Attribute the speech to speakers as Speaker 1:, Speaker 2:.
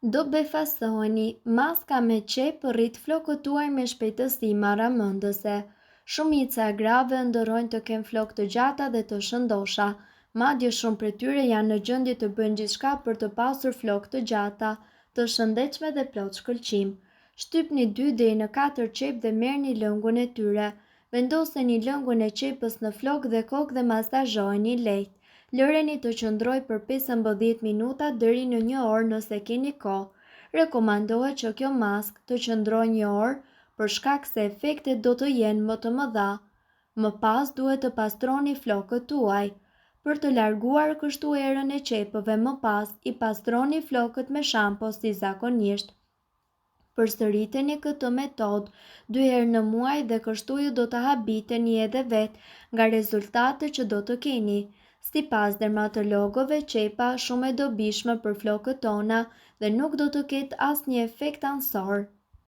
Speaker 1: Do befasoheni, maska me qep rrit flokët tuaj me shpejtësi maramëndëse. Shumica e grave ndërrojnë të kenë flokë të gjata dhe të shëndosha, madje shumë prej tyre janë në gjendje të bëjnë gjithçka për të pasur flokë të gjata, të shëndetshme dhe plot shkëlqim. Shtypni 2 deri në 4 qep dhe merrni lëngun e tyre. Vendoseni lëngun e qepës në flokë dhe kokë dhe masazhojeni lehtë. Lëreni të qëndroj për 15 minuta deri në 1 orë nëse keni kohë. Rekomandohet që kjo maskë të qëndrojë 1 orë për shkak se efektet do të jenë më të mëdha. Më pas duhet të pastroni flokët tuaj. Për të larguar kështu erën e qepëve më pas, i pastroni flokët me shampo si zakonisht. Përsëriteni këtë metodë 2 herë në muaj dhe kështu ju do të habiteni edhe vetë nga rezultatet që do të keni. Sipas dermatologëve, qepa shumë e dobishme për flokët tona dhe nuk do të ketë asnjë efekt ansor.